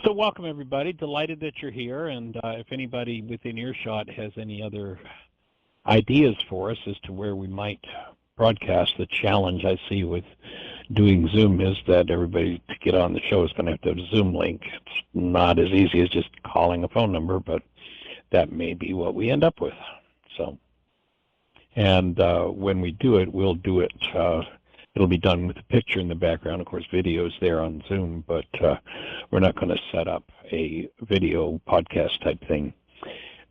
So welcome, everybody. Delighted that you're here. And if anybody within earshot has any other ideas for us as to where we might broadcast, the challenge I see with doing Zoom is that everybody to get on the show is going to have a Zoom link. It's not as easy as just calling a phone number, but that may be what we end up with. So, and when we do it, we'll do it. It'll be done with a picture in the background. Of course, video is there on Zoom, but we're not going to set up a video podcast type thing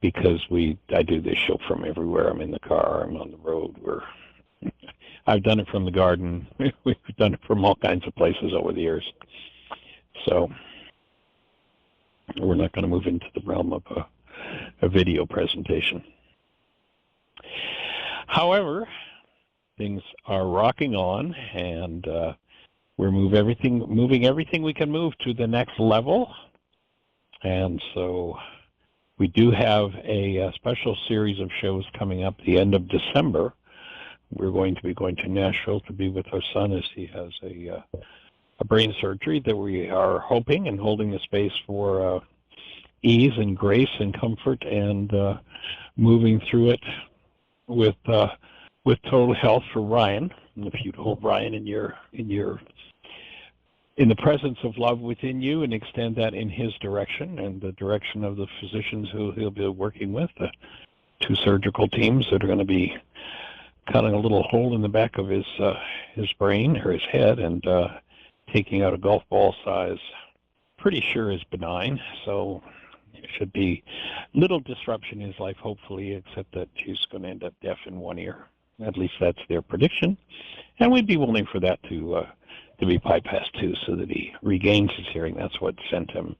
because I do this show from everywhere. I'm in the car. I'm on the road. I've done it from the garden. We've done it from all kinds of places over the years. So we're not going to move into the realm of a video presentation. However, things are rocking on, and we're moving everything we can move to the next level. And so we do have a special series of shows coming up the end of December. We're going to be going to Nashville to be with our son as he has a brain surgery that we are hoping and holding the space for ease and grace and comfort and moving through it with total health for Ryan. And if you'd hold Ryan in the presence of love within you and extend that in his direction and the direction of the physicians who he'll be working with, the two surgical teams that are going to be cutting a little hole in the back of his brain or his head and taking out a golf ball size, pretty sure is benign. So it should be little disruption in his life, hopefully, except that he's going to end up deaf in one ear. At least that's their prediction. And we'd be willing for that to be bypassed too, so that he regains his hearing. That's what sent him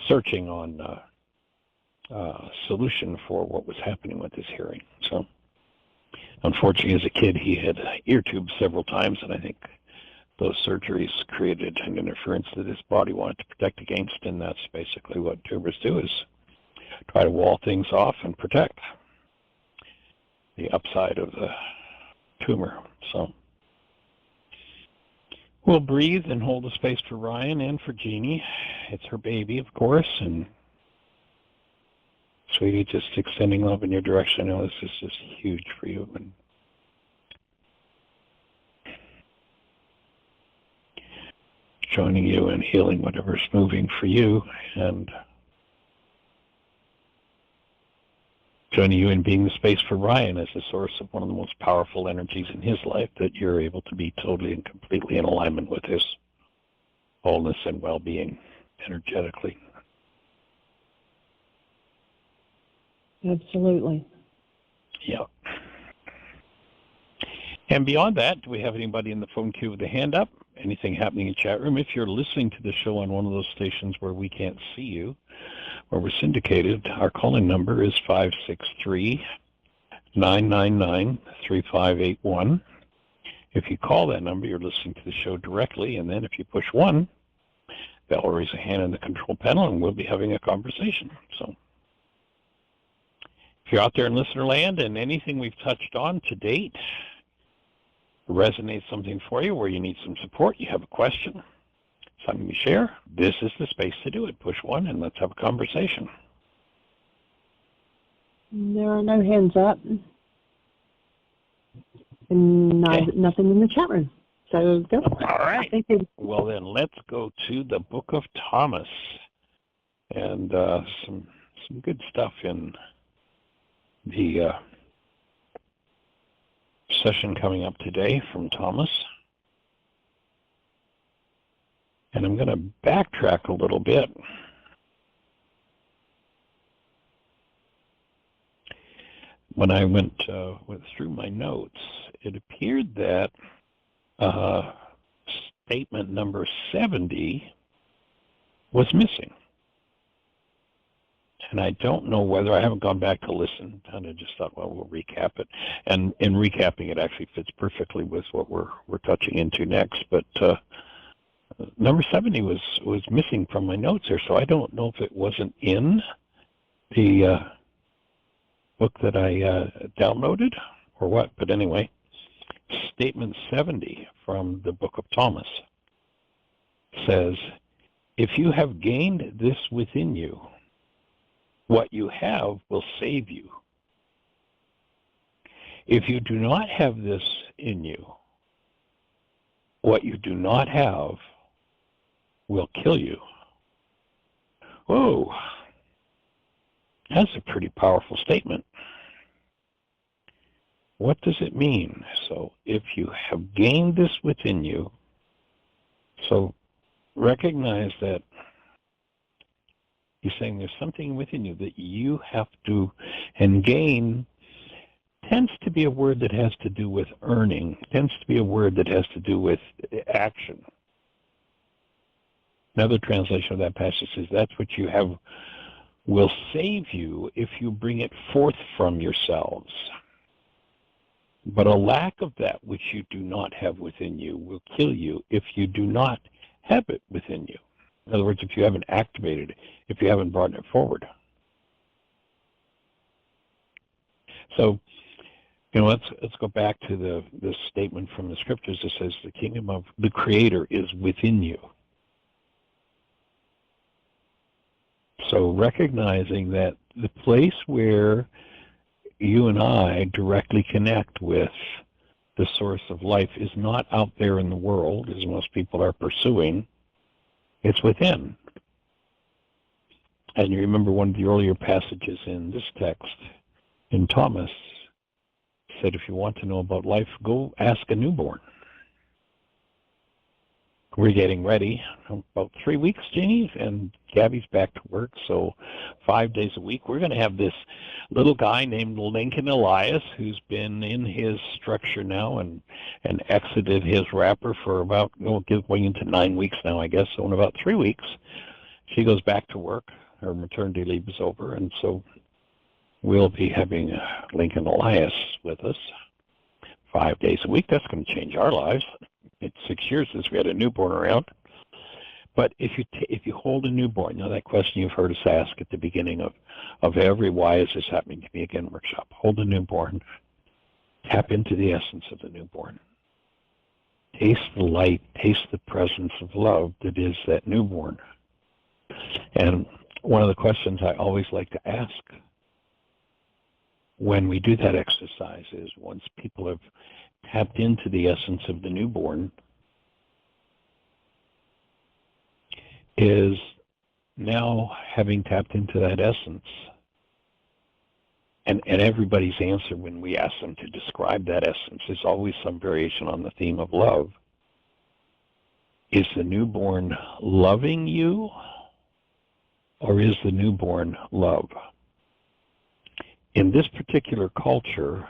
searching on a solution for what was happening with his hearing. So unfortunately, as a kid, he had ear tubes several times, and I think those surgeries created an interference that his body wanted to protect against, and that's basically what tumors do, is try to wall things off and protect the upside of the tumor. So we'll breathe and hold the space for Ryan and for Jeanie. It's her baby, of course, and sweetie, just extending love in your direction. I know this is just huge for you, and joining you and healing whatever's moving for you, and joining you in being the space for Ryan as the source of one of the most powerful energies in his life, that you're able to be totally and completely in alignment with his wholeness and well-being energetically. Absolutely. Yeah. And beyond that, do we have anybody in the phone queue with a hand up? Anything happening in chat room? If you're listening to the show on one of those stations where we can't see you, where we're syndicated, our calling number is 563-999-3581. If you call that number, you're listening to the show directly, and then if you push 1, that will raise a hand in the control panel, and we'll be having a conversation. So if you're out there in listener land and anything we've touched on to date resonates something for you, where you need some support, you have a question, something to share, this is the space to do it. Push 1 and let's have a conversation. There are no hands up. And nothing in the chat room. So go. All right. Well, then let's go to the Book of Thomas. And some good stuff in the session coming up today from Thomas. And I'm going to backtrack a little bit. When I went through my notes, it appeared that statement number 70 was missing. And I don't know whether, I haven't gone back to listen, and I just thought, well, we'll recap it. And in recapping, it actually fits perfectly with what we're touching into next. But number 70 was missing from my notes here, so I don't know if it wasn't in the book that I downloaded or what. But anyway, statement 70 from the Book of Thomas says, If you have gained this within you, what you have will save you. If you do not have this in you, what you do not have will kill you. Whoa, that's a pretty powerful statement. What does it mean? So if you have gained this within you, so recognize that he's saying there's something within you that you have to, and gain tends to be a word that has to do with earning, tends to be a word that has to do with action. Another translation of that passage says that's what you have will save you if you bring it forth from yourselves. But a lack of that which you do not have within you will kill you if you do not have it within you. In other words, if you haven't activated it, if you haven't brought it forward. So, let's go back to this statement from the scriptures that says the kingdom of the Creator is within you. So recognizing that the place where you and I directly connect with the source of life is not out there in the world, as most people are pursuing. It's within. And you remember one of the earlier passages in this text, in Thomas, said, if you want to know about life, go ask a newborn. We're getting ready. About 3 weeks, Jeanie, and Gabby's back to work, so 5 days a week. We're going to have this little guy named Lincoln Elias, who's been in his structure now and exited his wrapper for about, going into 9 weeks now, I guess. So in about 3 weeks, she goes back to work. Her maternity leave is over, and so we'll be having Lincoln Elias with us 5 days a week. That's going to change our lives. It's 6 years since we had a newborn around. But if you hold a newborn, that question you've heard us ask at the beginning of every Why Is This Happening to Me Again workshop. Hold a newborn. Tap into the essence of the newborn. Taste the light, taste the presence of love that is that newborn. And one of the questions I always like to ask when we do that exercise is, once people have tapped into the essence of the newborn, is now having tapped into that essence, and everybody's answer when we ask them to describe that essence is always some variation on the theme of love. Is the newborn loving you, or is the newborn love? In this particular culture,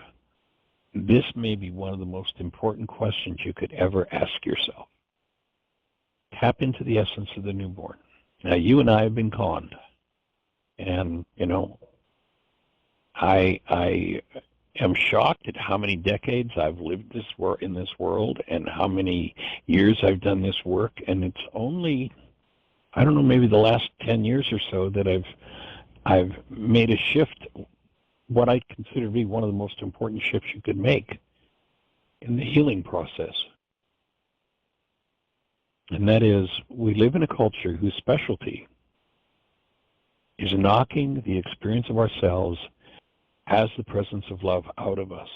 this may be one of the most important questions you could ever ask yourself. Tap into the essence of the newborn. Now, you and I have been conned. And, I am shocked at how many decades I've lived in this world and how many years I've done this work. And it's only, I don't know, maybe the last 10 years or so that I've made a shift, what I consider to be one of the most important shifts you could make in the healing process. And that is, we live in a culture whose specialty is knocking the experience of ourselves as the presence of love out of us.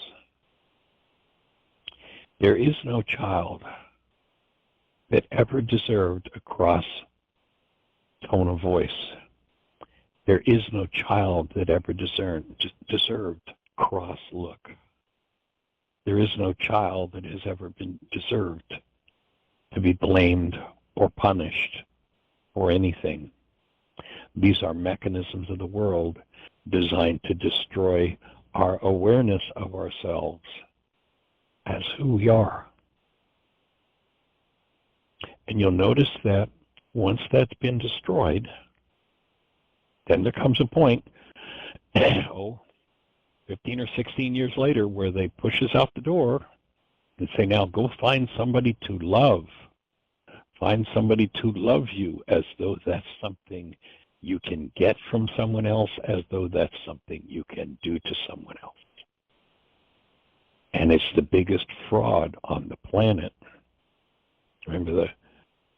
There is no child that ever deserved a cross tone of voice. There is no child that ever deserved cross look. There is no child that has ever been deserved to be blamed or punished or anything. These are mechanisms of the world designed to destroy our awareness of ourselves as who we are. And you'll notice that once that's been destroyed, then there comes a point, 15 or 16 years later, where they push us out the door and say, now go find somebody to love. Find somebody to love you, as though that's something you can get from someone else, as though that's something you can do to someone else. And it's the biggest fraud on the planet. Remember the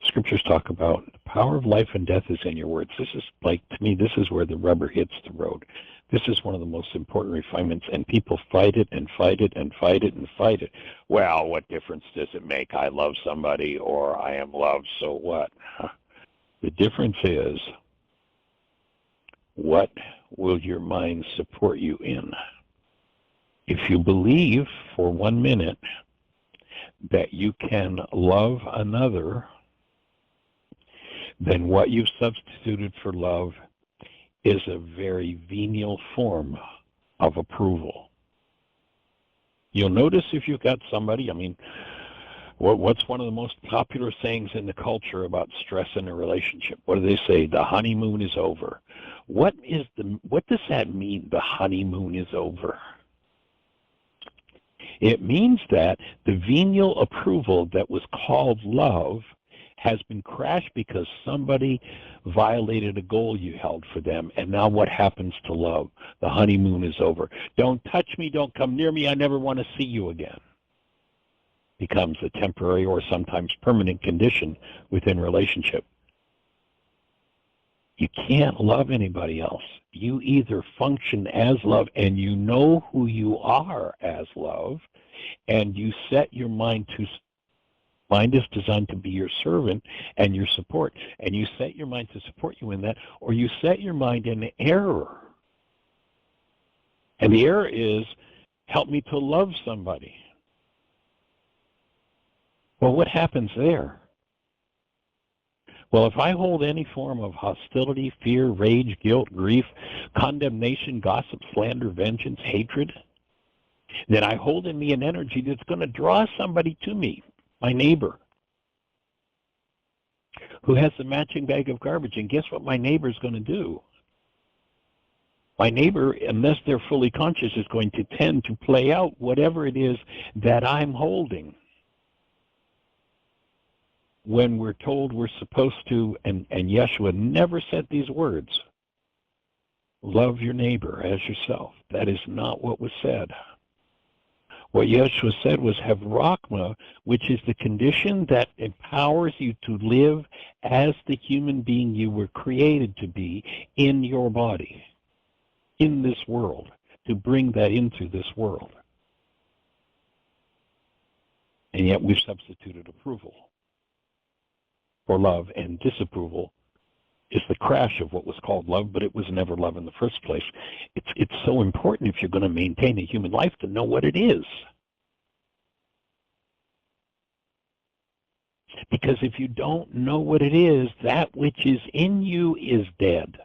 Scriptures talk about the power of life and death is in your words. This is like, to me, this is where the rubber hits the road. This is one of the most important refinements, and people fight it and fight it and fight it and fight it. Well, what difference does it make? I love somebody or I am loved, so what? The difference is, what will your mind support you in? If you believe for 1 minute that you can love another, then what you've substituted for love is a very venial form of approval. You'll notice if you've got somebody, I mean, what's one of the most popular sayings in the culture about stress in a relationship? What do they say? The honeymoon is over. What does that mean, the honeymoon is over? It means that the venial approval that was called love has been crashed because somebody violated a goal you held for them. And now what happens to love? The honeymoon is over. Don't touch me, don't come near me, I never want to see you again. Becomes a temporary or sometimes permanent condition within relationship. You can't love anybody else. You either function as love and you know who you are as love, and you set your mind to, mind is designed to be your servant and your support, and you set your mind to support you in that, or you set your mind in error. And the error is, help me to love somebody. Well, what happens there? Well, if I hold any form of hostility, fear, rage, guilt, grief, condemnation, gossip, slander, vengeance, hatred, then I hold in me an energy that's going to draw somebody to me, my neighbor, who has the matching bag of garbage. And guess what my neighbor's going to do? My neighbor, unless they're fully conscious, is going to tend to play out whatever it is that I'm holding. When we're told we're supposed to, and Yeshua never said these words, love your neighbor as yourself. That is not what was said. What Yeshua said was have Rachma, which is the condition that empowers you to live as the human being you were created to be in your body, in this world, to bring that into this world. And yet we've substituted approval for love, and disapproval is the crash of what was called love, but it was never love in the first place. It's so important if you're going to maintain a human life to know what it is. Because if you don't know what it is, that which is in you is dead.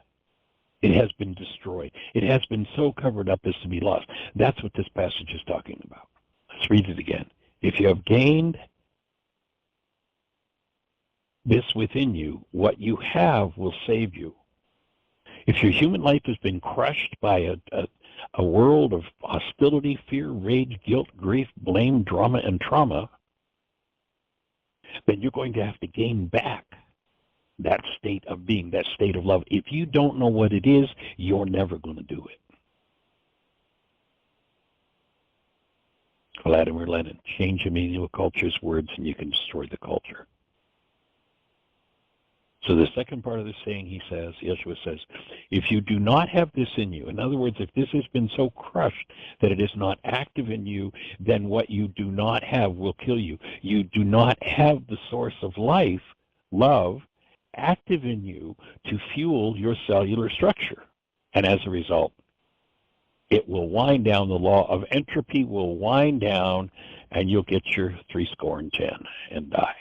It has been destroyed. It has been so covered up as to be lost. That's what this passage is talking about. Let's read it again. If you have gained this within you, what you have will save you. If your human life has been crushed by a world of hostility, fear, rage, guilt, grief, blame, drama, and trauma, then you're going to have to gain back that state of being, that state of love. If you don't know what it is, you're never going to do it. Vladimir Lenin, change the meaning of culture's words and you can destroy the culture. So the second part of the saying, he says, Yeshua says, if you do not have this in you, in other words, if this has been so crushed that it is not active in you, then what you do not have will kill you. You do not have the source of life, love, active in you to fuel your cellular structure. And as a result, it will wind down. The law of entropy will wind down, and you'll get your 70 and die.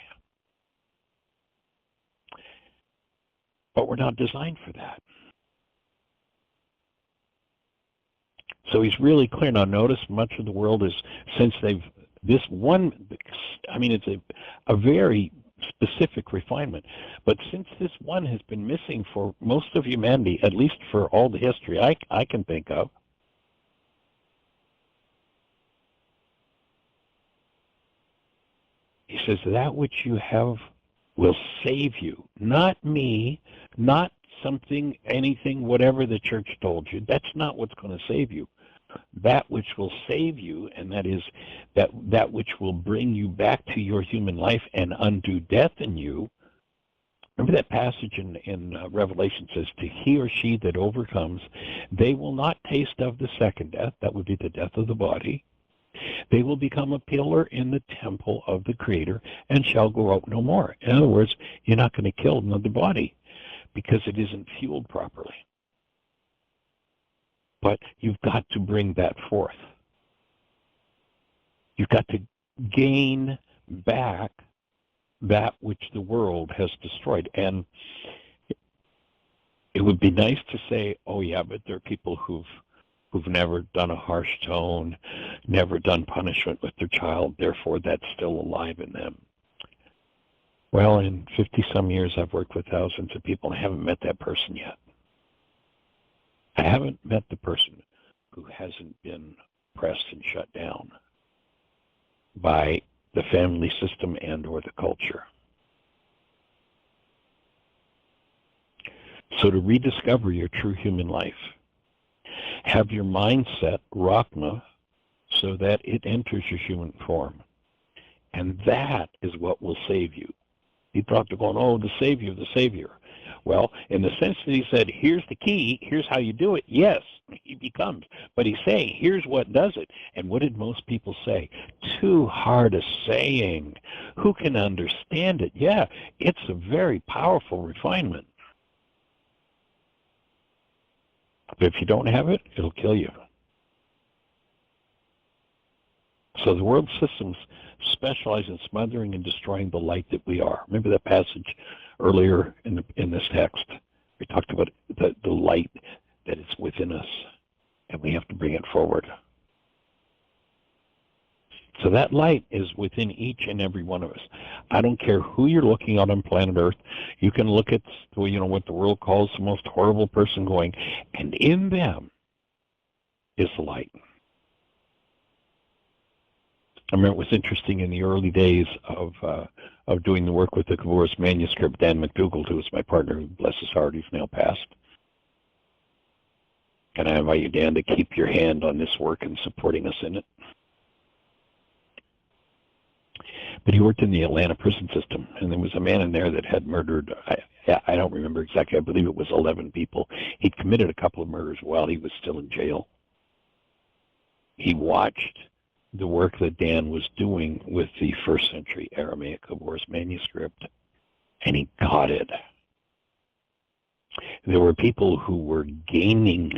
But we're not designed for that. So he's really clear. Now notice much of the world is, since they've, this one, I mean, it's a very specific refinement, but since this one has been missing for most of humanity, at least for all the history I can think of, he says, that which you have will save you. Not me, not something, anything, whatever the church told you. That's not what's going to save you. That which will save you, and that is that which will bring you back to your human life and undo death in you, Remember that passage in Revelation says, to he or she that overcomes, they will not taste of the second death. That would be the death of the body. They will become a pillar in the temple of the Creator and shall go out no more. In other words, you're not going to kill another body because it isn't fueled properly. But you've got to bring that forth. You've got to gain back that which the world has destroyed. And it would be nice to say, oh yeah, but there are people who've never done a harsh tone, never done punishment with their child, therefore that's still alive in them. Well, in 50-some years, I've worked with thousands of people, and I haven't met that person yet. I haven't met the person who hasn't been pressed and shut down by the family system and or the culture. So to rediscover your true human life, have your mindset Rachma so that it enters your human form. And that is what will save you. People have to go, oh, the Savior, the Savior. Well, in the sense that he said, here's the key, here's how you do it, yes, he becomes. But he's saying, here's what does it. And what did most people say? Too hard a saying. Who can understand it? Yeah, it's a very powerful refinement. But if you don't have it, it'll kill you. So the world systems specialize in smothering and destroying the light that we are. Remember that passage earlier in this text? We talked about the light that is within us, and we have to bring it forward. So that light is within each and every one of us. I don't care who you're looking at on planet Earth. You can look at what the world calls the most horrible person going, and in them is the light. I remember it was interesting in the early days of doing the work with the Kabbalist manuscript. Dan McDougall, who was my partner, bless his heart, he's now passed. And I invite you, Dan, to keep your hand on this work and supporting us in it. But he worked in the Atlanta prison system, and there was a man in there that had murdered, I don't remember exactly, I believe it was 11 people. He'd committed a couple of murders while he was still in jail. He watched the work that Dan was doing with the first century Aramaic Kabbalist manuscript, and he got it. There were people who were gaining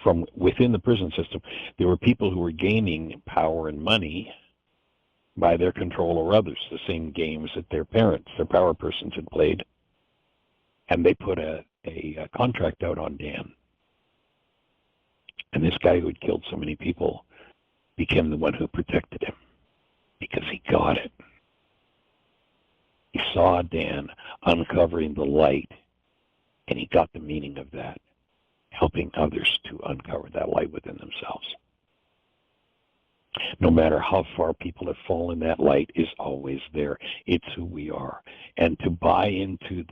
from within the prison system. There were people who were gaining power and money by their control over others, the same games that their parents, their power persons had played. And they put a contract out on Dan. And this guy who had killed so many people became the one who protected him because he got it. He saw Dan uncovering the light, and he got the meaning of that, helping others to uncover that light within themselves. No matter how far people have fallen, that light is always there. It's who we are. And to buy into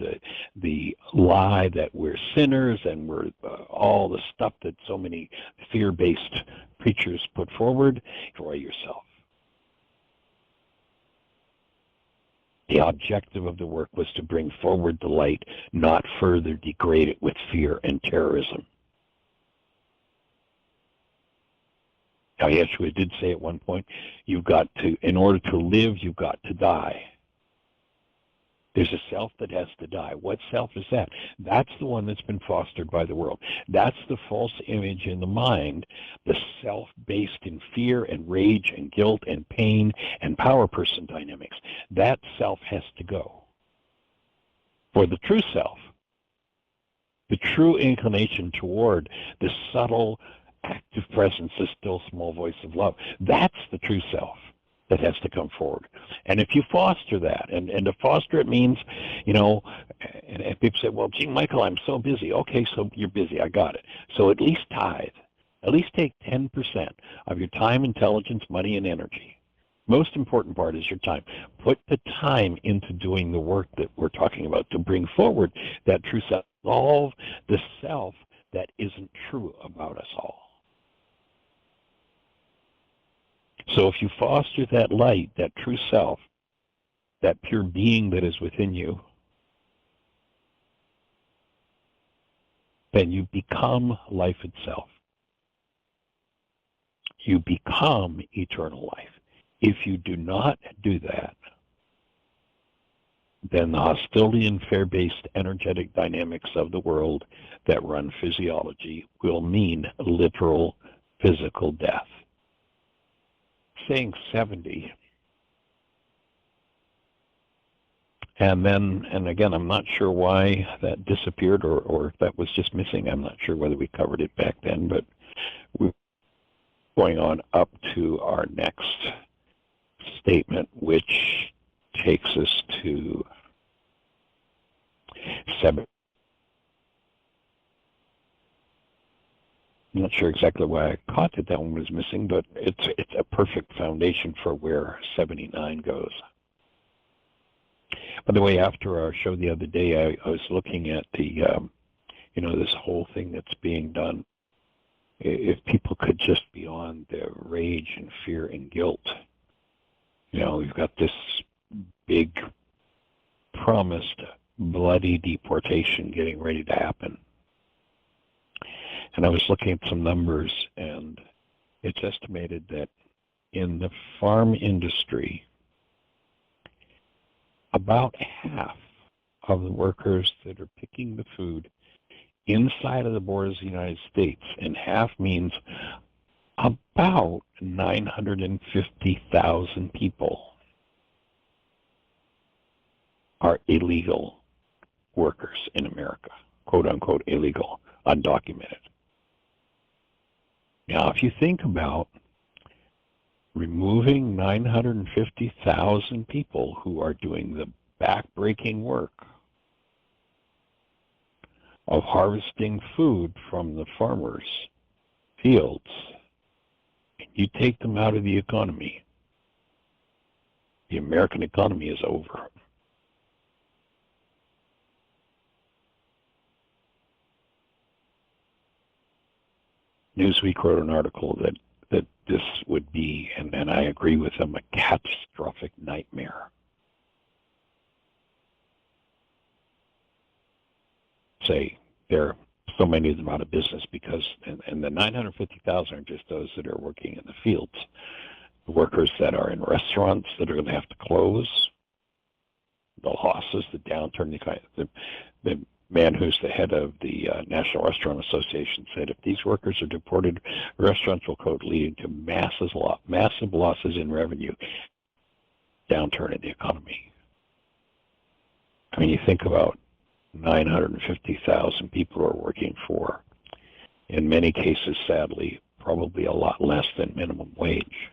the lie that we're sinners and we're all the stuff that so many fear-based preachers put forward, destroy yourself. The objective of the work was to bring forward the light, not further degrade it with fear and terrorism. Now, Yeshua did say at one point, you've got to, in order to live, you've got to die. There's a self that has to die. What self is that? That's the one that's been fostered by the world. That's the false image in the mind, the self based in fear and rage and guilt and pain and power person dynamics. That self has to go. For the true self, the true inclination toward the subtle, active presence, the still small voice of love, that's the true self that has to come forward. And if you foster that, and to foster it means, and people say, well, gee, Michael, I'm so busy. Okay, so you're busy, I got it. So at least tithe. At least take 10% of your time, intelligence, money, and energy. Most important part is your time. Put the time into doing the work that we're talking about to bring forward that true self. Solve the self that isn't true about us all. So if you foster that light, that true self, that pure being that is within you, then you become life itself. You become eternal life. If you do not do that, then the hostility and fear-based energetic dynamics of the world that run physiology will mean literal physical death. Saying 70, and again, I'm not sure why that disappeared or if that was just missing. I'm not sure whether we covered it back then, but we're going on up to our next statement, which takes us to 7. I'm not sure exactly why I caught that one was missing, but it's a perfect foundation for where 79 goes. By the way, after our show the other day, I was looking at the, this whole thing that's being done. If people could just be on the rage and fear and guilt, we've got this big promised bloody deportation getting ready to happen. And I was looking at some numbers, and it's estimated that in the farm industry, about half of the workers that are picking the food inside of the borders of the United States, and half means about 950,000 people, are illegal workers in America, quote unquote illegal, undocumented. Now, if you think about removing 950,000 people who are doing the back-breaking work of harvesting food from the farmers' fields, and you take them out of the economy, the American economy is over. Newsweek wrote an article that this would be, and I agree with them, a catastrophic nightmare. Say there are so many of them out of business because, and the 950,000 are just those that are working in the fields. The workers that are in restaurants that are going to have to close, the losses, the downturn, the man who's the head of the National Restaurant Association said if these workers are deported, restaurants will code leading to massive losses in revenue, downturn in the economy. I mean, you think about 950,000 people are working for, in many cases, sadly, probably a lot less than minimum wage.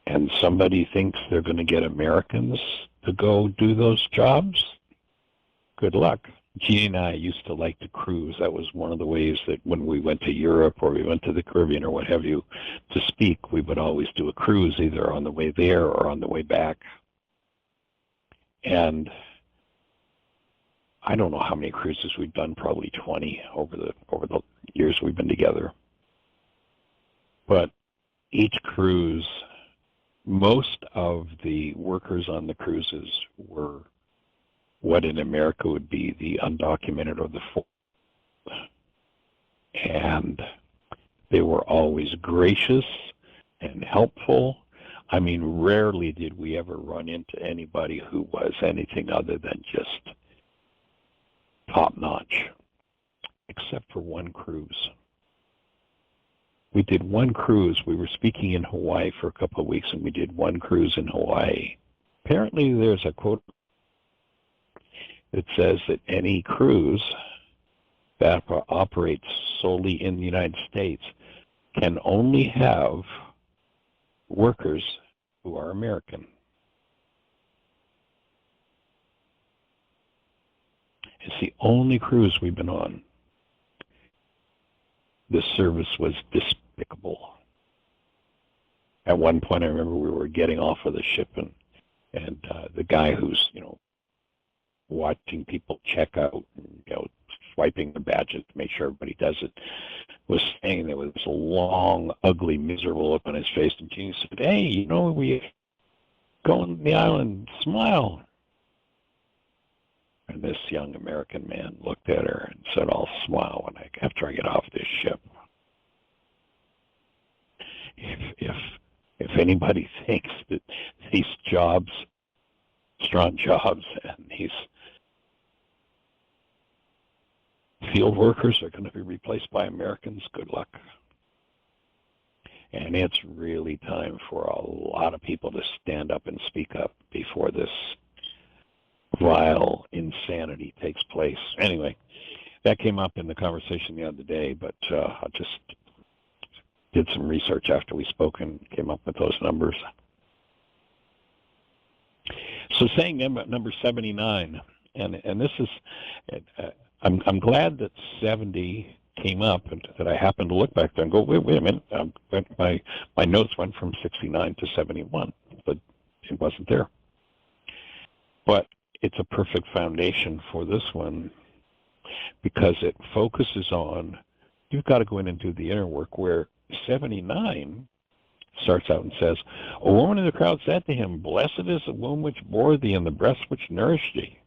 And somebody thinks they're going to get Americans to go do those jobs? Good luck. Jeanie and I used to like to cruise. That was one of the ways that when we went to Europe or we went to the Caribbean or what have you to speak, we would always do a cruise either on the way there or on the way back. And I don't know how many cruises we've done, probably 20 over the years we've been together. But each cruise, most of the workers on the cruises were what in America would be the undocumented or the full. And they were always gracious and helpful. I mean, rarely did we ever run into anybody who was anything other than just top-notch, except for one cruise. We did one cruise. We were speaking in Hawaii for a couple of weeks, and we did one cruise in Hawaii. Apparently, there's a quote that says that any cruise that operates solely in the United States can only have workers who are American. It's the only cruise we've been on. This service was despicable. At one point, I remember we were getting off of the ship, and the guy who's watching people check out, and, swiping the badges to make sure everybody does it, was saying there was this long, ugly, miserable look on his face, and Jeanie said, "Hey, we go on the island, smile." And this young American man looked at her and said, "I'll smile after I get off this ship." If anybody thinks that these jobs, strong jobs, and these field workers are going to be replaced by Americans, good luck. And it's really time for a lot of people to stand up and speak up before this vile insanity takes place. Anyway, that came up in the conversation the other day, but I just did some research after we spoke and came up with those numbers. So saying number 79, and this is, I'm glad that 70 came up and that I happened to look back there and go, wait a minute, my notes went from 69 to 71, but it wasn't there. But it's a perfect foundation for this one because it focuses on, you've got to go in and do the inner work, where 79 starts out and says, "A woman in the crowd said to him, 'Blessed is the womb which bore thee and the breast which nourished thee.'"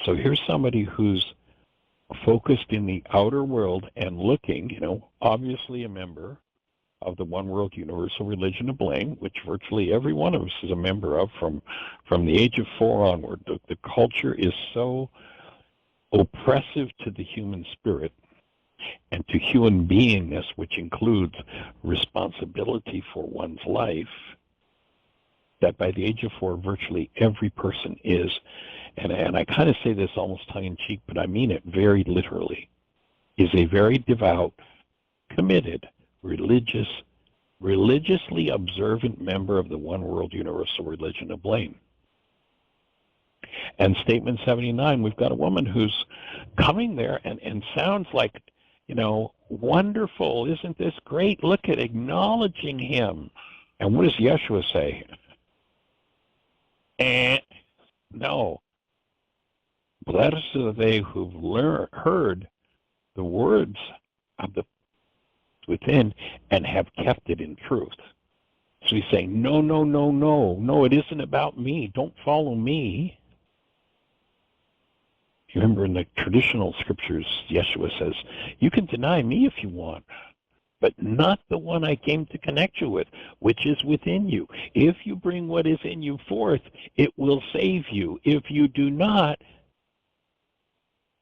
So here's somebody who's focused in the outer world and looking, obviously a member of the One World Universal Religion of Blame, which virtually every one of us is a member of from the age of 4 onward. The culture is so oppressive to the human spirit and to human beingness, which includes responsibility for one's life, that by the age of 4, virtually every person is, and I kind of say this almost tongue-in-cheek, but I mean it very literally, is a very devout, committed, religiously observant member of the One World Universal Religion of Blame. And statement 79, we've got a woman who's coming there and sounds like, wonderful, isn't this great? Look at acknowledging him. And what does Yeshua say? No. Blessed are they who've heard the words of the within and have kept it in truth. So he's saying, no, it isn't about me. Don't follow me. You remember in the traditional scriptures, Yeshua says, you can deny me if you want, but not the one I came to connect you with, which is within you. If you bring what is in you forth, it will save you. If you do not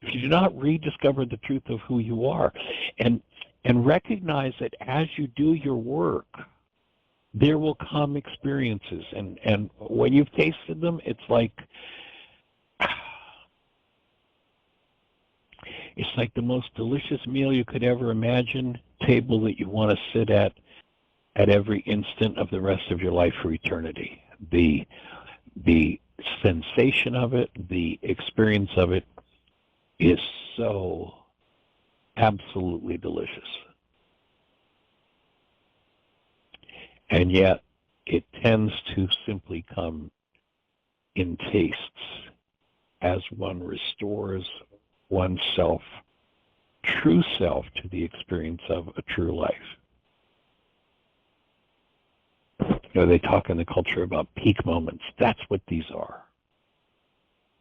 rediscover the truth of who you are, and recognize that as you do your work, there will come experiences, and when you've tasted them, it's like the most delicious meal you could ever imagine, table that you want to sit at every instant of the rest of your life for eternity. The sensation of it, the experience of it is so absolutely delicious. And yet it tends to simply come in tastes as one restores oneself, true self, to the experience of a true life. They talk in the culture about peak moments. That's what these are.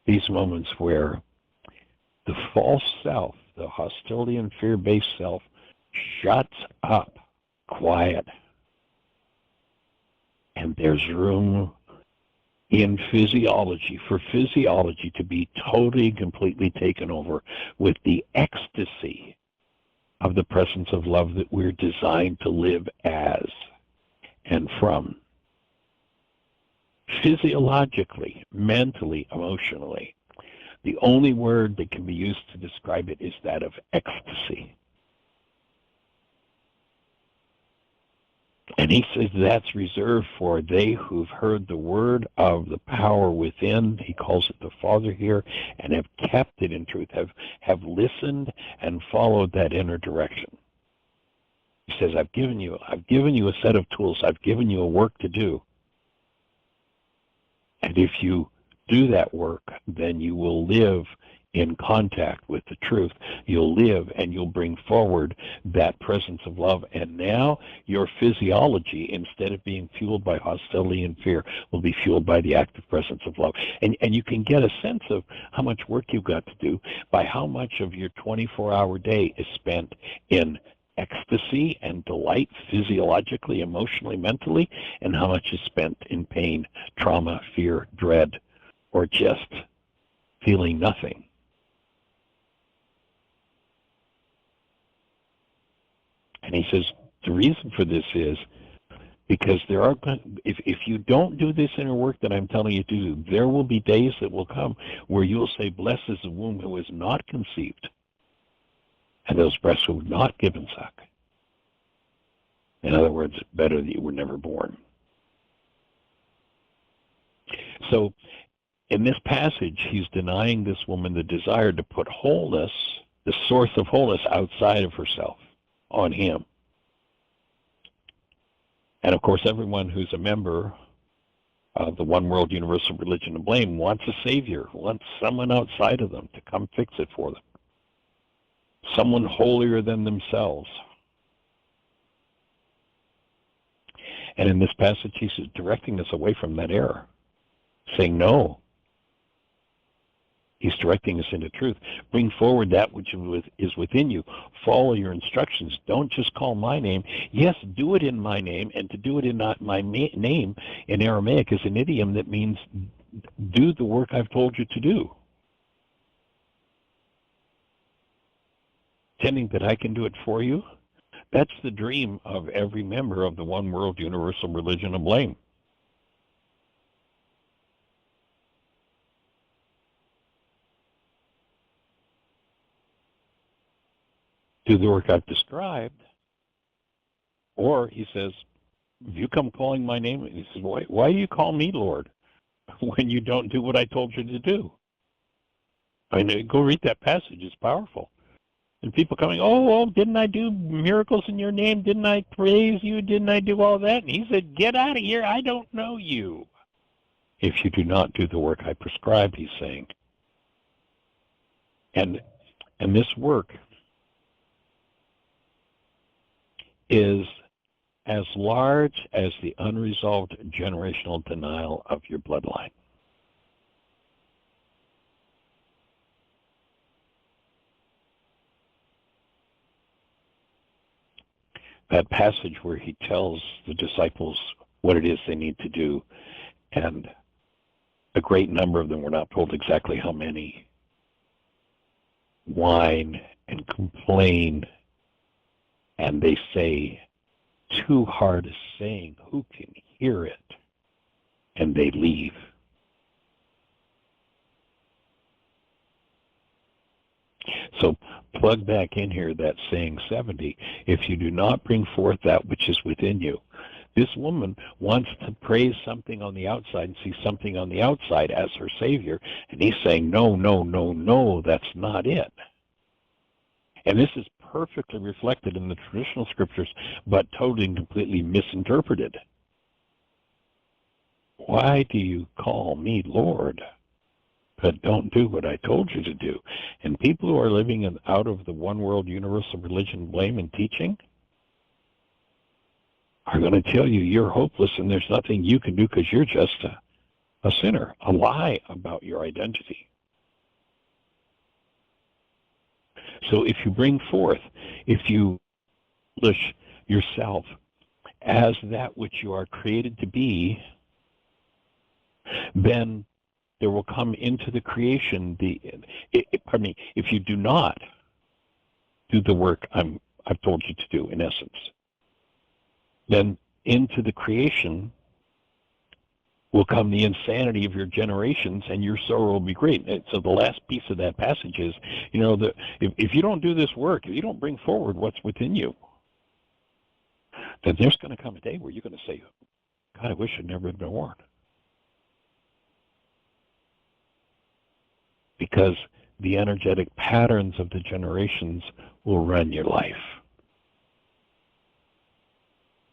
These moments where the false self, the hostility and fear-based self, shuts up, quiet. And there's room in physiology, for physiology to be totally, completely taken over with the ecstasy of the presence of love that we're designed to live as and from. Physiologically, mentally, emotionally, the only word that can be used to describe it is that of ecstasy. And he says that's reserved for they who've heard the word of the power within. He calls it the Father here, and have kept it in truth, have listened and followed that inner direction. He says, I've given you a set of tools. I've given you a work to do. And if you do that work, then you will live in contact with the truth, you'll live and you'll bring forward that presence of love. And now your physiology, instead of being fueled by hostility and fear, will be fueled by the active presence of love. And you can get a sense of how much work you've got to do by how much of your 24-hour day is spent in ecstasy and delight, physiologically, emotionally, mentally, and how much is spent in pain, trauma, fear, dread, or just feeling nothing. And he says the reason for this is because there are, if you don't do this inner work that I'm telling you to do, there will be days that will come where you'll say, blessed is the womb who is not conceived, and those breasts who have not given suck. In other words, better that you were never born. So in this passage, he's denying this woman the desire to put wholeness, the source of wholeness, outside of herself, on him. And of course, everyone who's a member of the One World Universal Religion of Blame wants a savior, wants someone outside of them to come fix it for them. Someone holier than themselves. And in this passage, he's directing us away from that error, saying no. He's directing us into truth. Bring forward that which is within you. Follow your instructions. Don't just call my name. Yes, do it in my name, and to do it in not my name in Aramaic is an idiom that means do the work I've told you to do. Tending that I can do it for you, that's the dream of every member of the One World Universal Religion of Blame. Do the work I've described, or he says, if you come calling my name, he says, why do you call me Lord when you don't do what I told you to do? I mean, go read that passage, it's powerful. And people coming, oh, didn't I do miracles in your name? Didn't I praise you? Didn't I do all that? And he said, get out of here, I don't know you. If you do not do the work I prescribed, he's saying. And this work is as large as the unresolved generational denial of your bloodline. That passage where he tells the disciples what it is they need to do, and a great number of them, we're not told exactly how many, whine and complain, and they say, too hard a saying, who can hear it? And they leave. So plug back in here that saying 70, if you do not bring forth that which is within you. This woman wants to praise something on the outside and see something on the outside as her savior, and he's saying, no, no, no, no, that's not it. And this is perfectly reflected in the traditional scriptures, but totally and completely misinterpreted. Why do you call me Lord, but don't do what I told you to do? And people who are living out of the one world universal religion blame and teaching are going to tell you you're hopeless and there's nothing you can do because you're just a sinner, a lie about your identity. So if you bring forth, if you establish yourself as that which you are created to be, then there will come into the creation if you do not do the work I've told you to do, in essence, then into the creation will come the insanity of your generations, and your sorrow will be great. And so the last piece of that passage is, if you don't do this work, if you don't bring forward what's within you, then there's going to come a day where you're going to say, God, I wish I'd never been born. Because the energetic patterns of the generations will run your life.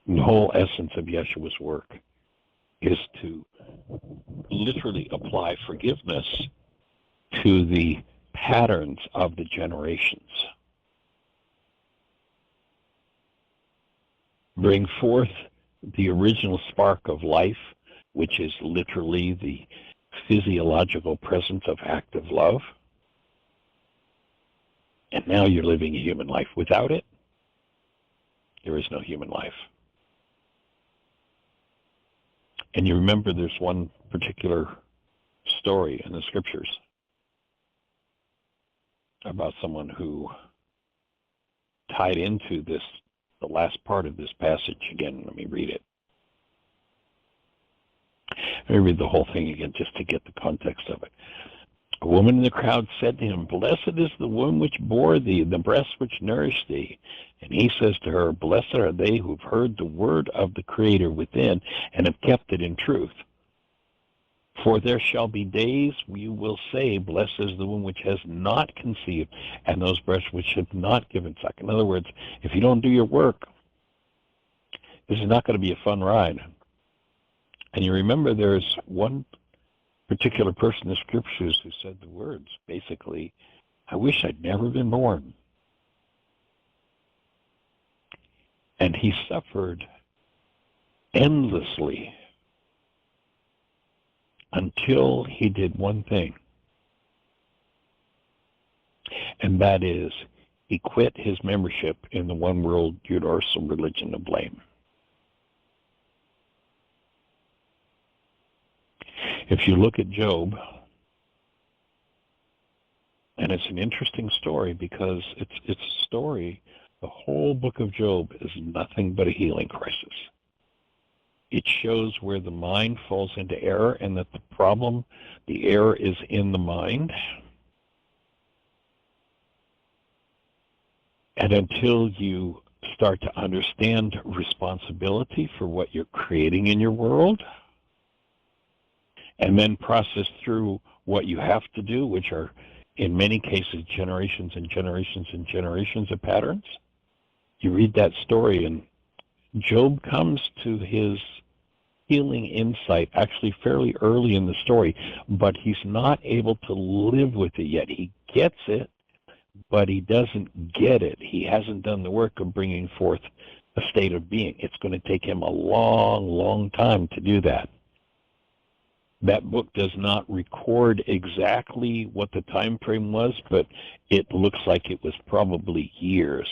And the whole essence of Yeshua's work is to literally apply forgiveness to the patterns of the generations. Bring forth the original spark of life, which is literally the physiological presence of active love. And now you're living a human life. Without it, there is no human life. And you remember there's one particular story in the scriptures about someone who tied into this, the last part of this passage again. Let me read it. Let me read the whole thing again just to get the context of it. A woman in the crowd said to him, "Blessed is the womb which bore thee, the breast which nourished thee." And he says to her, "Blessed are they who have heard the word of the Creator within and have kept it in truth. For there shall be days you will say, Blessed is the womb which has not conceived, and those breasts which have not given suck." In other words, if you don't do your work, this is not going to be a fun ride. And you remember there's one particular person in the scriptures who said the words, basically, "I wish I'd never been born." And he suffered endlessly until he did one thing. And that is, he quit his membership in the one world universal religion of blame. If you look at Job, and it's an interesting story because it's a story, the whole book of Job is nothing but a healing crisis. It shows where the mind falls into error and that the error is in the mind. And until you start to understand responsibility for what you're creating in your world, and then process through what you have to do, which are, in many cases, generations and generations and generations of patterns. You read that story, and Job comes to his healing insight actually fairly early in the story, but he's not able to live with it yet. He gets it, but he doesn't get it. He hasn't done the work of bringing forth a state of being. It's going to take him a long, long time to do that. That book does not record exactly what the time frame was, but it looks like it was probably years.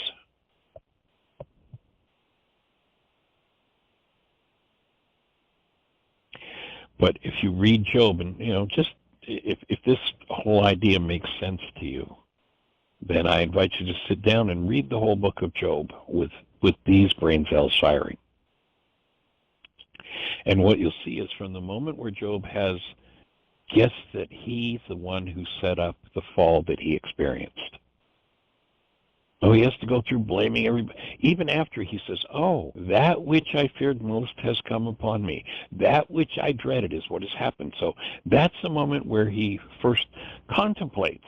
But if you read Job, and just if this whole idea makes sense to you, then I invite you to sit down and read the whole book of Job with these brain cells firing. And what you'll see is from the moment where Job has guessed that he's the one who set up the fall that he experienced. Oh, he has to go through blaming everybody. Even after he says, "Oh, that which I feared most has come upon me. That which I dreaded is what has happened." So that's the moment where he first contemplates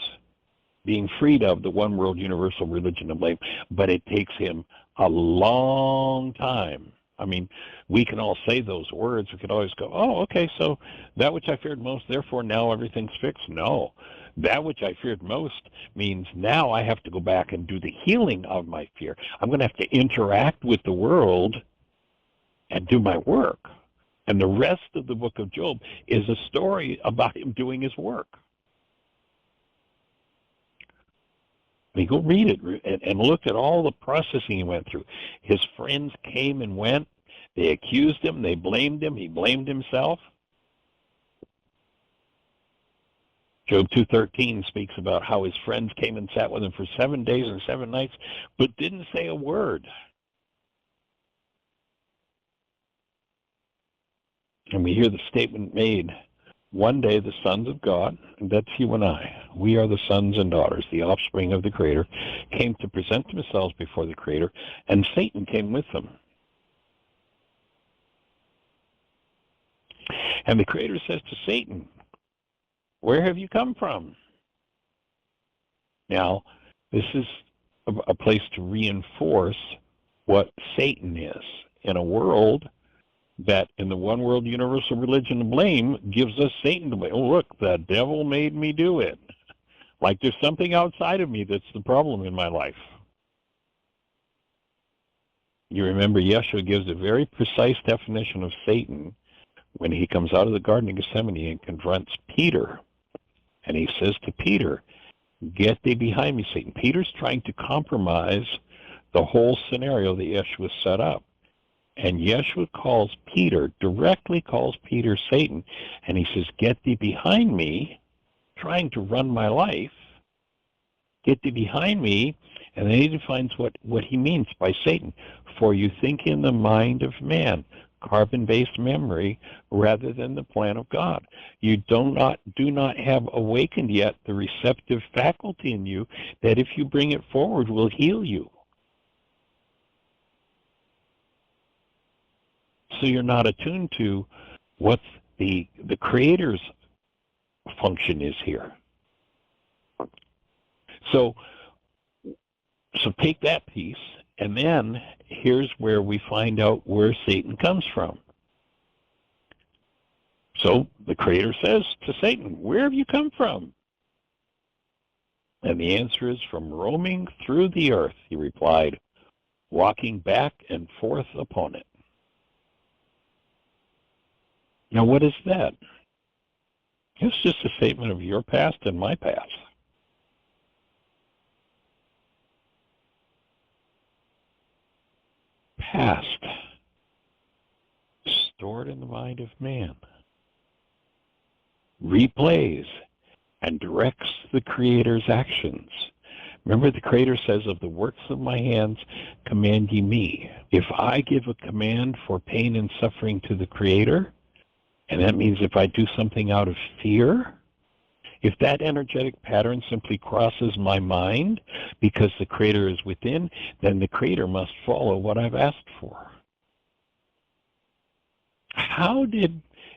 being freed of the one world universal religion of blame. But it takes him a long time. I mean, we can all say those words. We could always go, "Oh, okay, so that which I feared most, therefore now everything's fixed." No, that which I feared most means now I have to go back and do the healing of my fear. I'm going to have to interact with the world and do my work. And the rest of the book of Job is a story about him doing his work. I mean, go read it and look at all the processing he went through. His friends came and went. They accused him. They blamed him. He blamed himself. Job 2:13 speaks about how his friends came and sat with him for 7 days and 7 nights, but didn't say a word. And we hear the statement made, one day the sons of God, and that's you and I, we are the sons and daughters, the offspring of the Creator, came to present themselves before the Creator, and Satan came with them. And the Creator says to Satan, "Where have you come from?" Now, this is a place to reinforce what Satan is in a world that in the one world universal religion of blame gives us Satan to blame. "Oh, look, the devil made me do it." Like there's something outside of me that's the problem in my life. You remember Yeshua gives a very precise definition of Satan when he comes out of the Garden of Gethsemane and confronts Peter. And he says to Peter, "Get thee behind me, Satan." Peter's trying to compromise the whole scenario that Yeshua set up. And Yeshua directly calls Peter Satan. And he says, "Get thee behind me," trying to run my life. "Get thee behind me." And then he defines what he means by Satan. "For you think in the mind of man," carbon-based memory, rather than the plan of God. You do not have awakened yet the receptive faculty in you that if you bring it forward will heal you. So you're not attuned to what the Creator's function is here. So take that piece, and then here's where we find out where Satan comes from. So the Creator says to Satan, "Where have you come from?" And the answer is, "From roaming through the earth," he replied, "walking back and forth upon it." Now what is that? It's just a statement of your past and my past. Past, stored in the mind of man, replays and directs the Creator's actions. Remember, the Creator says, "Of the works of my hands command ye me." If I give a command for pain and suffering to the Creator, and that means if I do something out of fear, if that energetic pattern simply crosses my mind because the Creator is within, then the Creator must follow what I've asked for.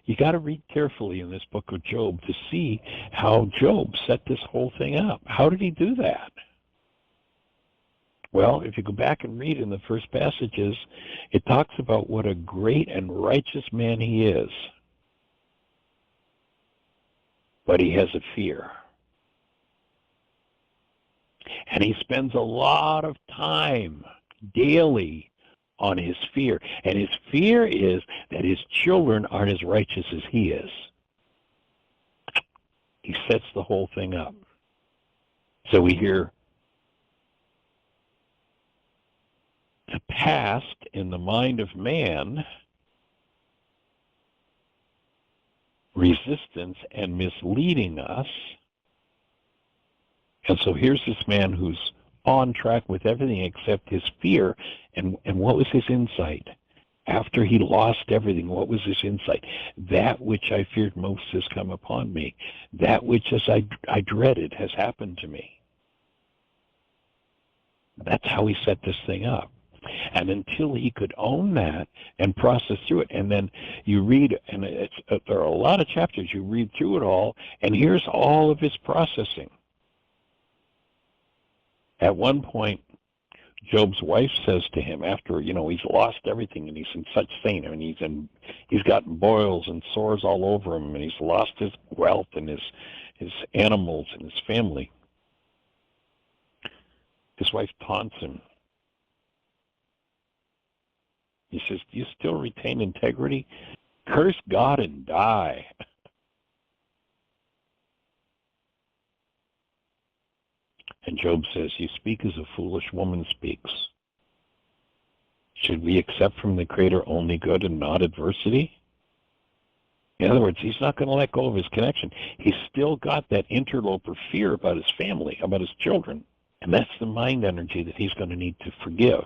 You got to read carefully in this book of Job to see how Job set this whole thing up. How did he do that? Well, if you go back and read in the first passages, it talks about what a great and righteous man he is. But he has a fear. And he spends a lot of time daily on his fear. And his fear is that his children aren't as righteous as he is. He sets the whole thing up. So we hear the past in the mind of man, resistance and misleading us. And so here's this man who's on track with everything except his fear. And what was his insight? After he lost everything, what was his insight? That which I feared most has come upon me. That which as I dreaded has happened to me. That's how he set this thing up. And until he could own that and process through it, and then you read, and there are a lot of chapters, you read through it all, and here's all of his processing. At one point, Job's wife says to him, after he's lost everything and he's in such pain, and he's got boils and sores all over him, and he's lost his wealth and his animals and his family. His wife taunts him. He says, "Do you still retain integrity? Curse God and die." And Job says, "You speak as a foolish woman speaks. Should we accept from the Creator only good and not adversity?" In other words, he's not going to let go of his connection. He's still got that interloper fear about his family, about his children. And that's the mind energy that he's going to need to forgive.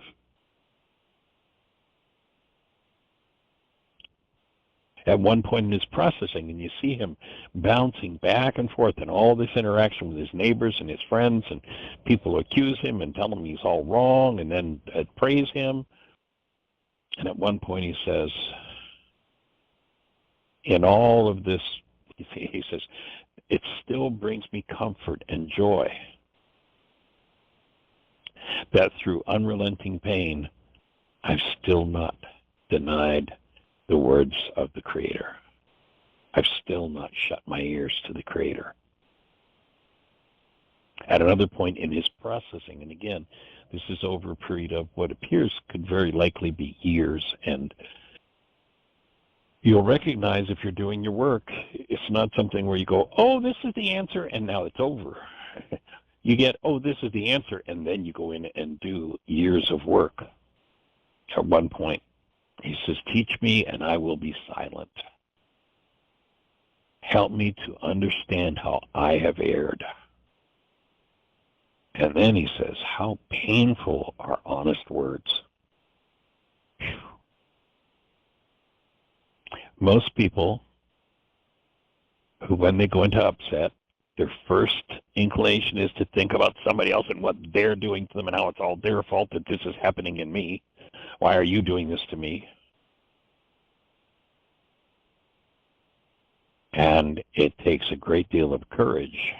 At one point in his processing, and you see him bouncing back and forth in all this interaction with his neighbors and his friends, and people accuse him and tell him he's all wrong, and then praise him. And at one point he says, in all of this, he says, it still brings me comfort and joy that through unrelenting pain, I've still not denied the words of the Creator. I've still not shut my ears to the Creator. At another point in his processing, and again, this is over a period of what appears could very likely be years, and you'll recognize if you're doing your work, it's not something where you go, oh, this is the answer, and now it's over. You get, oh, this is the answer, and then you go in and do years of work. At one point, he says, teach me and I will be silent. Help me to understand how I have erred. And then he says, how painful are honest words. Whew. Most people who, when they go into upset, their first inclination is to think about somebody else and what they're doing to them and how it's all their fault that this is happening in me. Why are you doing this to me? And it takes a great deal of courage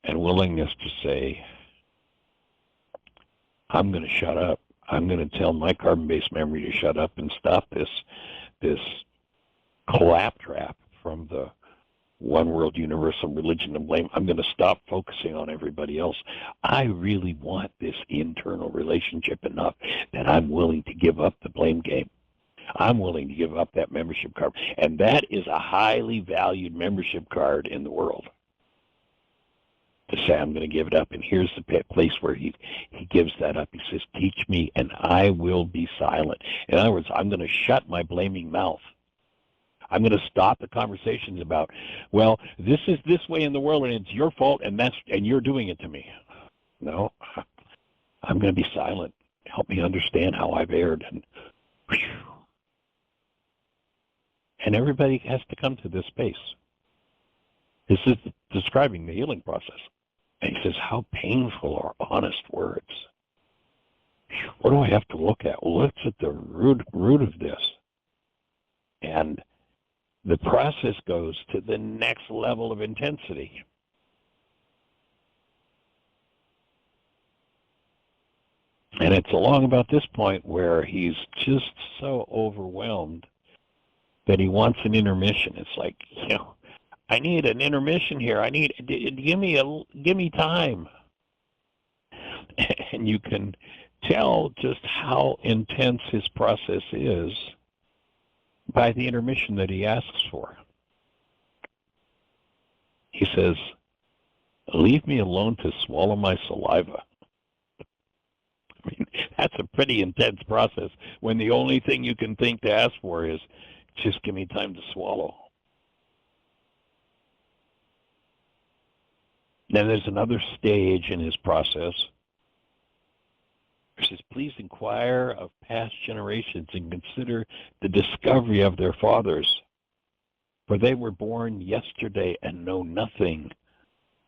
and willingness to say, I'm going to shut up. I'm going to tell my carbon-based memory to shut up and stop this claptrap from the one world universal religion of blame. I'm going to stop focusing on everybody else. I really want this internal relationship enough that I'm willing to give up the blame game. I'm willing to give up that membership card. And that is a highly valued membership card in the world. To say, I'm going to give it up. And here's the place where he gives that up. He says, teach me and I will be silent. In other words, I'm going to shut my blaming mouth. I'm going to stop the conversations about, well, this is this way in the world and it's your fault and you're doing it to me. No, I'm going to be silent. Help me understand how I've erred. And everybody has to come to this space. This is describing the healing process. And he says, how painful are honest words. What do I have to look at? Well, what's at the root of this? And the process goes to the next level of intensity. And it's along about this point where he's just so overwhelmed that he wants an intermission. It's like, I need an intermission here. Give me time. And you can tell just how intense his process is by the intermission that he asks for. He says, leave me alone to swallow my saliva. I mean, that's a pretty intense process when the only thing you can think to ask for is, just give me time to swallow. Then there's another stage in his process. It says, please inquire of past generations and consider the discovery of their fathers. For they were born yesterday and know nothing.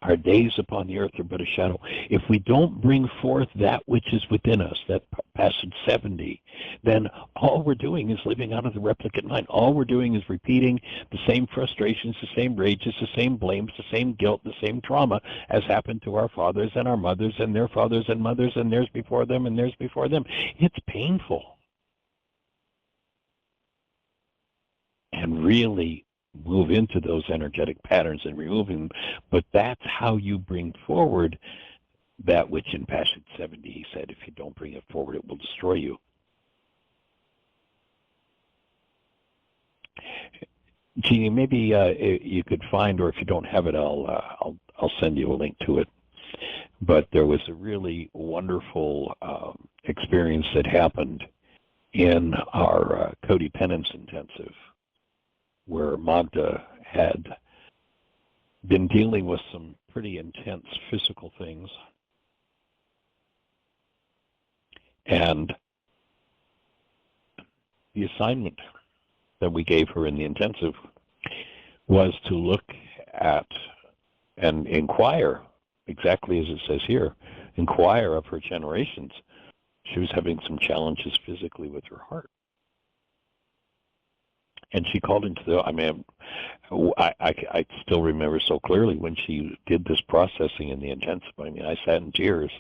Our days upon the earth are but a shadow. If we don't bring forth that which is within us, that passage 70, then all we're doing is living out of the replicant mind. All we're doing is repeating the same frustrations, the same rages, the same blames, the same guilt, the same trauma as happened to our fathers and our mothers and their fathers and mothers and theirs before them and theirs before them. It's painful. And really move into those energetic patterns and remove them. But that's how you bring forward that which in passage 70 he said, if you don't bring it forward, it will destroy you. Jeanie, maybe you could find, or if you don't have it, I'll send you a link to it. But there was a really wonderful experience that happened in our codependence intensive, where Magda had been dealing with some pretty intense physical things. And the assignment that we gave her in the intensive was to look at and inquire, exactly as it says here, inquire of her generations. She was having some challenges physically with her heart. And she called into the, I still remember so clearly when she did this processing in the intensive. I mean, I sat in tears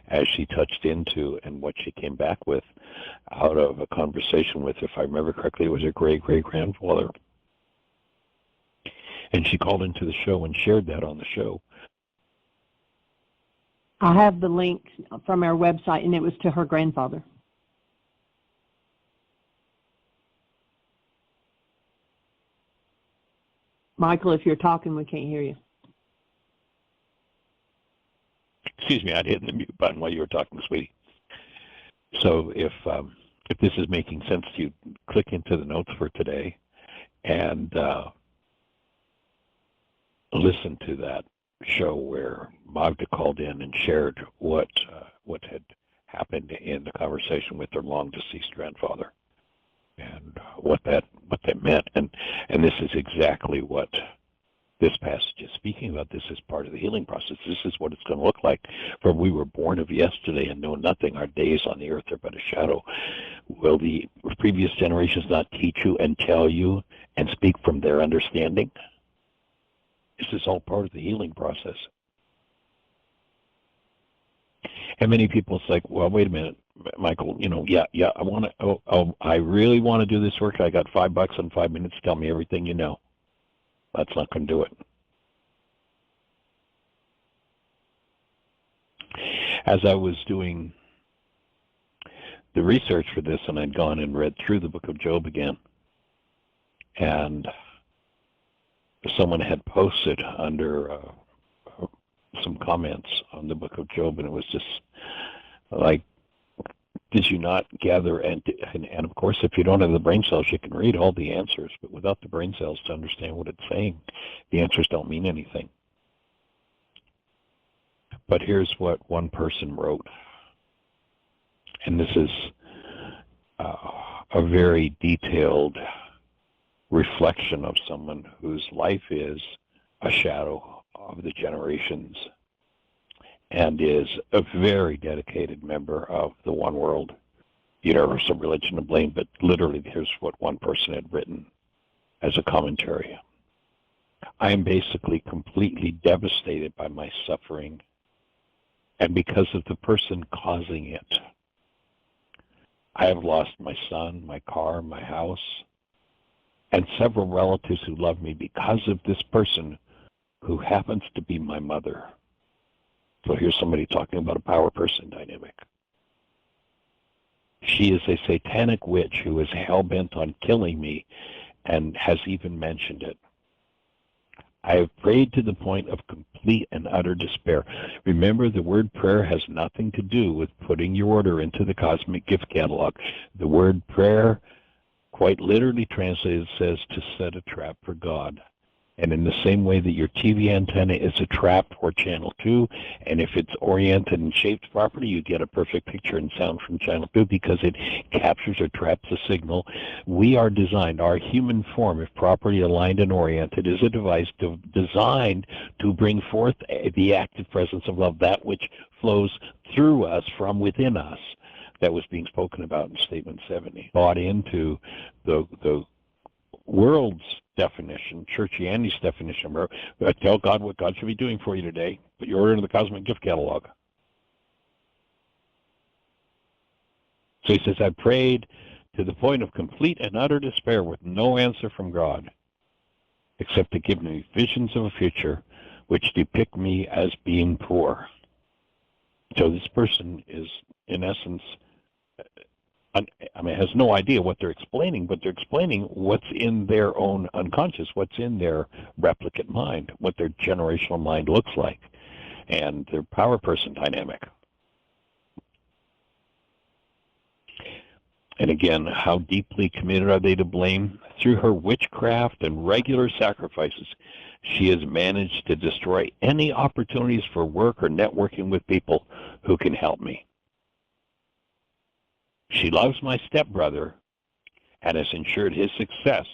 as she touched into and what she came back with out of a conversation with, if I remember correctly, it was her great-great-grandfather. And she called into the show and shared that on the show. I have the link from our website, and it was to her grandfather. Michael, if you're talking, we can't hear you. Excuse me, I'd hit the mute button while you were talking, sweetie. So if this is making sense to you, click into the notes for today and listen to that show where Magda called in and shared what had happened in the conversation with her long deceased grandfather and what that meant. And this is exactly what this passage is speaking about. This is part of the healing process. This is what it's going to look like. For we were born of yesterday and know nothing. Our days on the earth are but a shadow. Will the previous generations not teach you and tell you and speak from their understanding? This is all part of the healing process. And many people say, well, wait a minute, Michael, I really want to do this work. I got $5 in 5 minutes. Tell me everything you know. That's not going to do it. As I was doing the research for this, and I'd gone and read through the book of Job again, and someone had posted under some comments on the book of Job, and it was just like, did you not gather, and of course, if you don't have the brain cells, you can read all the answers, but without the brain cells to understand what it's saying, the answers don't mean anything. But here's what one person wrote, and this is a very detailed reflection of someone whose life is a shadow of the generations and is a very dedicated member of the One World Universal Religion of Blame. But literally, here's what one person had written as a commentary. I am basically completely devastated by my suffering and because of the person causing it. I have lost my son, my car, my house, and several relatives who love me because of this person who happens to be my mother. So here's somebody talking about a power person dynamic. She is a satanic witch who is hell-bent on killing me and has even mentioned it. I have prayed to the point of complete and utter despair. Remember, the word prayer has nothing to do with putting your order into the cosmic gift catalog. The word prayer, quite literally translated, says to set a trap for God. And in the same way that your TV antenna is a trap for channel 2, and if it's oriented and shaped properly, you get a perfect picture and sound from channel 2 because it captures or traps a signal. We are designed, our human form, if properly aligned and oriented, is a device designed to bring forth the active presence of love, that which flows through us from within us. That was being spoken about in Statement 70. Bought into the world's definition, Churchiani's definition, tell God what God should be doing for you today, put your order into the cosmic gift catalog. So he says, I prayed to the point of complete and utter despair with no answer from God, except to give me visions of a future which depict me as being poor. So this person is, in essence, has no idea what they're explaining, but they're explaining what's in their own unconscious, what's in their replicate mind, what their generational mind looks like, and their power person dynamic. And again, how deeply committed are they to blame? Through her witchcraft and regular sacrifices, she has managed to destroy any opportunities for work or networking with people who can help me. She loves my stepbrother and has ensured his success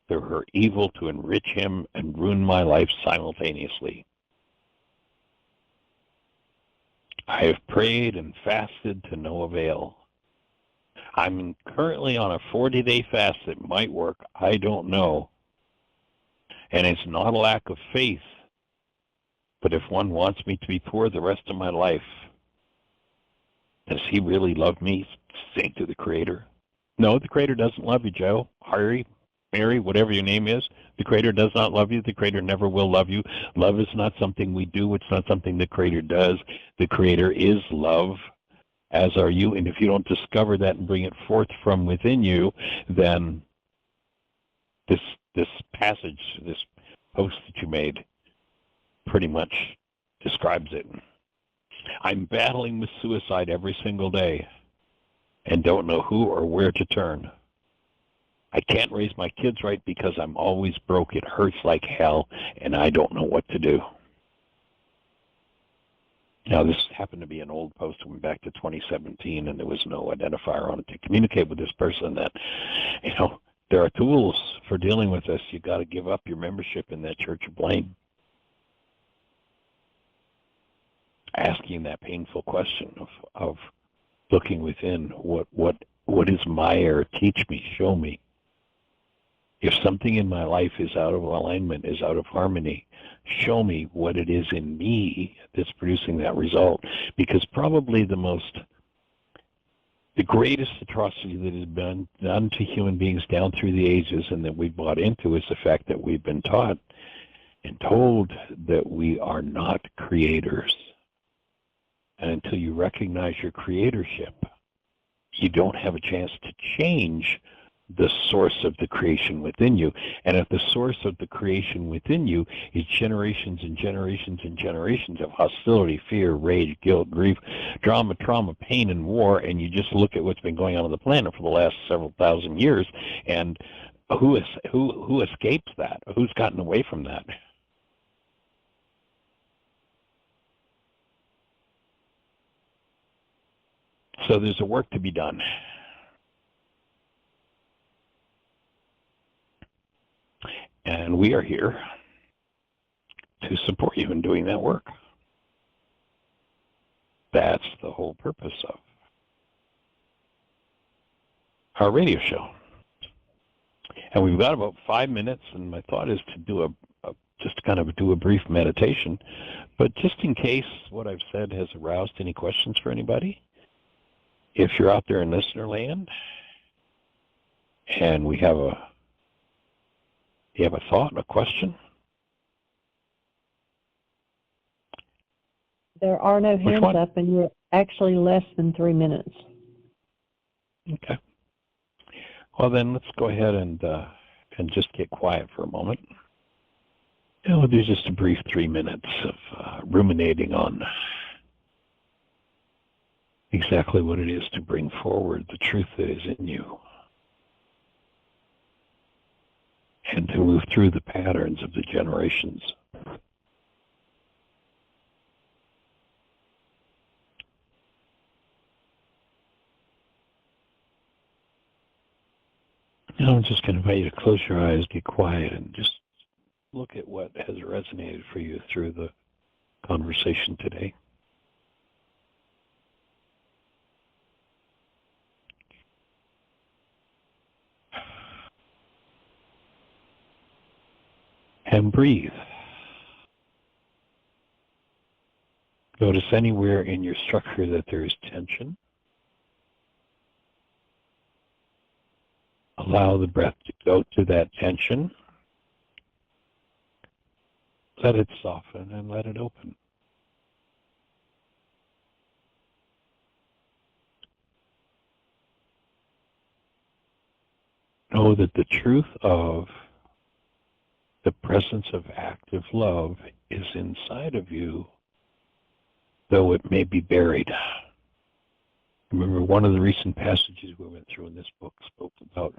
through her evil to enrich him and ruin my life simultaneously. I have prayed and fasted to no avail. I'm currently on a 40-day fast that might work. I don't know. And it's not a lack of faith, but if one wants me to be poor the rest of my life, does he really love me? Saying to the Creator. No, the Creator doesn't love you, Joe. Harry, Mary, whatever your name is, the Creator does not love you. The Creator never will love you. Love is not something we do. It's not something the Creator does. The Creator is love, as are you. And if you don't discover that and bring it forth from within you, then this passage, this post that you made, pretty much describes it. I'm battling with suicide every single day and don't know who or where to turn. I can't raise my kids right because I'm always broke. It hurts like hell, and I don't know what to do. Now, this happened to be an old post that went back to 2017, and there was no identifier on it to communicate with this person that, there are tools for dealing with this. You've got to give up your membership in that church of blame. Asking that painful question of looking within, what is my error? Teach me, show me. If something in my life is out of alignment, is out of harmony, show me what it is in me that's producing that result. Because probably the greatest atrocity that has been done to human beings down through the ages and that we've bought into is the fact that we've been taught and told that we are not creators. And until you recognize your creatorship, you don't have a chance to change the source of the creation within you. And if the source of the creation within you is generations and generations and generations of hostility, fear, rage, guilt, grief, drama, trauma, pain, and war, and you just look at what's been going on the planet for the last several thousand years, and who escapes that? Who's gotten away from that? So there's a work to be done. And we are here to support you in doing that work. That's the whole purpose of our radio show. And we've got about 5 minutes, and my thought is to do a brief meditation. But just in case what I've said has aroused any questions for anybody, if you're out there in listener land and you have a thought, a question? There are no hands up, and you're actually less than 3 minutes. Okay. Well, then let's go ahead and just get quiet for a moment. And we'll do just a brief 3 minutes of ruminating on exactly what it is to bring forward the truth that is in you, and to move through the patterns of the generations. Now I'm just going to invite you to close your eyes, get quiet, and just look at what has resonated for you through the conversation today. And breathe. Notice anywhere in your structure that there is tension. Allow the breath to go to that tension. Let it soften and let it open. Know that the truth of the presence of active love is inside of you, though it may be buried. Remember, one of the recent passages we went through in this book spoke about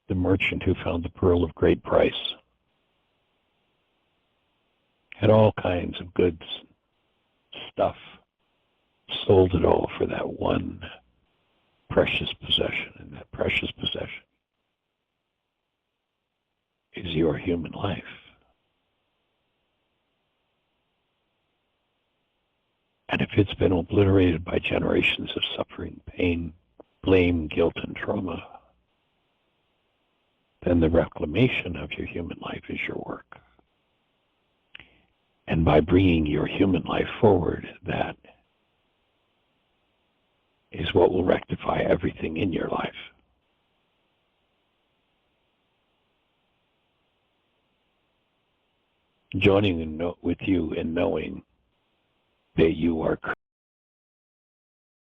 the merchant who found the pearl of great price. Had all kinds of goods, stuff, sold it all for that one precious possession, and that precious possession is your human life. And if it's been obliterated by generations of suffering, pain, blame, guilt, and trauma, then the reclamation of your human life is your work. And by bringing your human life forward, that is what will rectify everything in your life. joining with you in knowing that you are